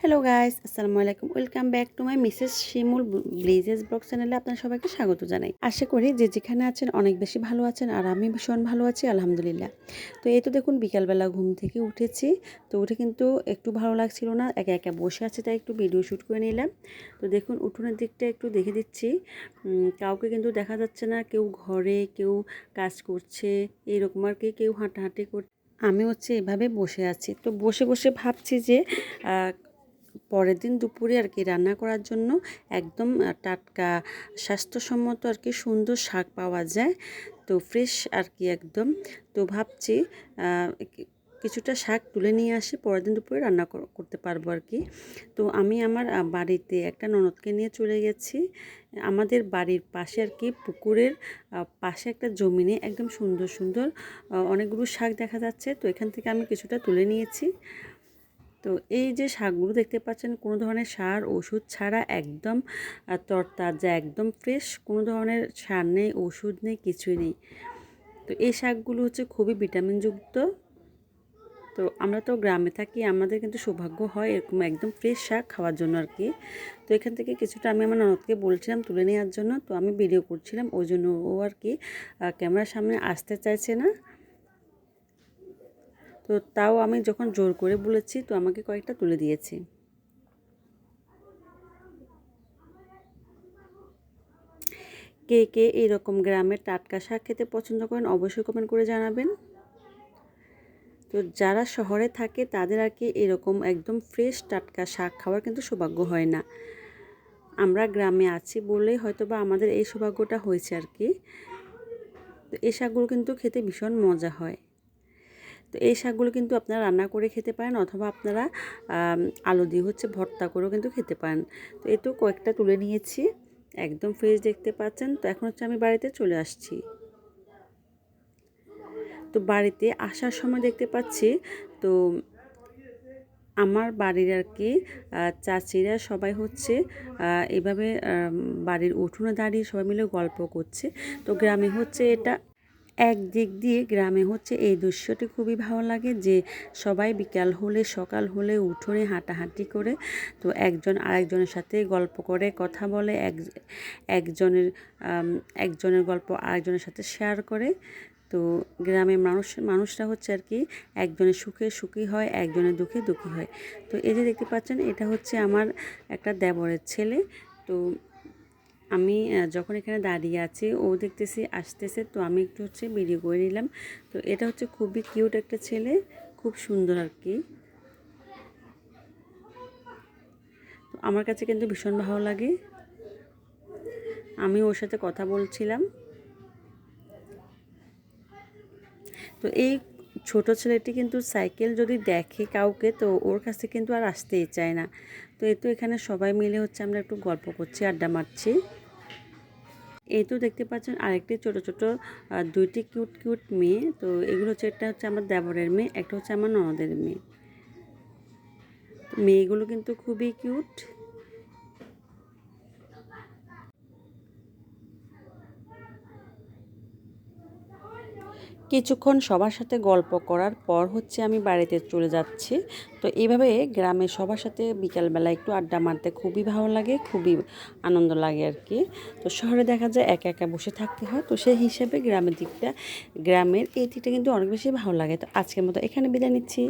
Hello guys, আসসালামু আলাইকুম। Welcome back to my Mrs Shimul blisses blog চ্যানেলে আপনাদের সবাইকে স্বাগত জানাই। আশা করি যে যেখানে আছেন অনেক বেশি ভালো আছেন, আর আমি ভীষণ ভালো আছি আলহামদুলিল্লাহ। তো এই তো দেখুন বিকালবেলা ঘুম থেকে উঠেছি। তো উঠে কিন্তু একটু ভালো লাগছিল না, একা একা বসে আছি, তাই একটু ভিডিও শ্যুট করে নিলাম। তো দেখুন উঠোনের দিকটা একটু দেখে দিচ্ছি, কাউকে কিন্তু দেখা যাচ্ছে না, কেউ ঘরে, কেউ কাজ করছে, এইরকম আর কি, কেউ হাঁটাহাঁটি করছে। আমি হচ্ছে এভাবে বসে আছি। তো বসে বসে ভাবছি যে পরের দিন দুপুরে আর কি রান্না করার জন্য একদম টাটকা স্বাস্থ্যসম্মত আর কি সুন্দর শাক পাওয়া যায়, তো ফ্রেশ আর কি একদম। তো ভাবছি কিছুটা শাক তুলে নিয়ে আসি, পরের দিন দুপুরে রান্না করতে পারবো আর কি। তো আমি আমার বাড়িতে একটা ননদকে নিয়ে চলে গেছি। আমাদের বাড়ির পাশে আর কি পুকুরের পাশে একটা জমিনে একদম সুন্দর সুন্দর অনেকগুলো শাক দেখা যাচ্ছে। তো এখান থেকে আমি কিছুটা তুলে নিয়েছি। তো এই যে শাকগুলো দেখতে পাচ্ছেন, কোনো ধরনের সার ওষুধ ছাড়া একদম তরতাজা, একদম ফ্রেশ, কোনো ধরনের সার নেই, ওষুধ নেই, কিছুই নেই। তো এই শাকগুলো হচ্ছে খুবই ভিটামিনযুক্ত। তো আমরা তো গ্রামে থাকি, আমাদের কিন্তু সৌভাগ্য হয় এরকম একদম ফ্রেশ শাক খাওয়ার জন্য আর কি। তো এখান থেকে কিছুটা আমি আমার ননদকে বলছিলাম তুলে নেওয়ার জন্য। তো আমি ভিডিও করছিলাম, ওই জন্য ও আর কি ক্যামেরার সামনে আসতে চাইছে না। তো তাও আমি যখন জোর করে বলেছি, তো আমাকে কয়েকটা তুলে দিয়েছি। কে কে এরকম গ্রামের টাটকা শাক খেতে পছন্দ করেন অবশ্যই কমেন্ট করে জানাবেন। তো যারা শহরে থাকে তাদের আর কি এরকম একদম ফ্রেশ টাটকা শাক খাওয়ার কিন্তু সৌভাগ্য হয় না। আমরা গ্রামে আছি বলেই হয়তো বা আমাদের এই সৌভাগ্যটা হয়েছে আর কি। তো এই শাকগুলো কিন্তু খেতে ভীষণ মজা হয়। তো এই শাকগুলো কিন্তু আপনারা রান্না করে খেতে পারেন, অথবা আপনারা আলু দিয়ে হচ্ছে ভর্তা করেও কিন্তু খেতে পারেন। তো এই তো কয়েকটা তুলে নিয়েছি, একদম ফ্রেশ দেখতে পাচ্ছেন। তো এখন হচ্ছে আমি বাড়িতে চলে আসছি। তো বাড়িতে আসার সময় দেখতে পাচ্ছি, তো আমার বাড়ির আর কি চাচিরা সবাই হচ্ছে এভাবে বাড়ির উঠোনে দাঁড়িয়ে সবাই মিলে গল্প করছে। তো গ্রামে হচ্ছে এটা একদিক দিয়ে গ্রামে হচ্ছে এই দৃশ্যটি খুবই ভালো লাগে, যে সবাই বিকাল হলে সকাল হলে উঠোনে হাঁটাহাঁটি করে, তো একজন আরেকজনের সাথে গল্প করে, কথা বলে, একজনের একজনের গল্প আরেকজনের সাথে শেয়ার করে। তো গ্রামের মানুষরা হচ্ছে আর কি একজনের সুখে সুখী হয়, একজনের দুঃখে দুঃখী হয়। তো এই যে দেখতে পাচ্ছেন, এটা হচ্ছে আমার একটা দেবরের ছেলে। তো আমি যখন এখানে দাঁড়িয়ে আছি, ও দেখতেছি আসতেছে, তো আমি একটু হচ্ছে ভিডিও করে নিলাম। তো এটা হচ্ছে খুবই কিউট একটা ছেলে, খুব সুন্দর আর কি। তো আমার কাছে কিন্তু ভীষণ ভালো লাগে। আমি ওর সাথে কথা বলছিলাম। তো এই ছোট ছেলেটি কিন্তু সাইকেল যদি দেখে কাউকে, তো ওর কাছে কিন্তু আর আসতেই চায় না। তো এই তো এখানে সবাই মিলে হচ্ছে আমরা একটু গল্প করছি, আড্ডা মারছি। এই তো দেখতে পাচ্ছেন আরেকটি ছোট ছোট দুইটি কিউট কিউট মেয়ে। তো এগুলো হচ্ছে, একটা হচ্ছে আমার দেবরের মেয়ে, একটা হচ্ছে আমার ননদের মেয়ে। মেয়েগুলো কিন্তু খুবই কিউট। কিছুক্ষণ সবার সাথে গল্প করার পর হচ্ছে আমি বাড়িতে চলে যাচ্ছি। তো এইভাবে গ্রামে সবার সাথে বিকালবেলা একটু আড্ডা মারতে খুবই ভালো লাগে, খুবই আনন্দ লাগে আর কি। তো শহরে দেখা যায় একা একা বসে থাকতে হয়, তো সেই হিসেবে গ্রামের এই দিকটা কিন্তু অনেক বেশি ভালো লাগে। তো আজকের মতো এখানে বিদায় নিচ্ছি।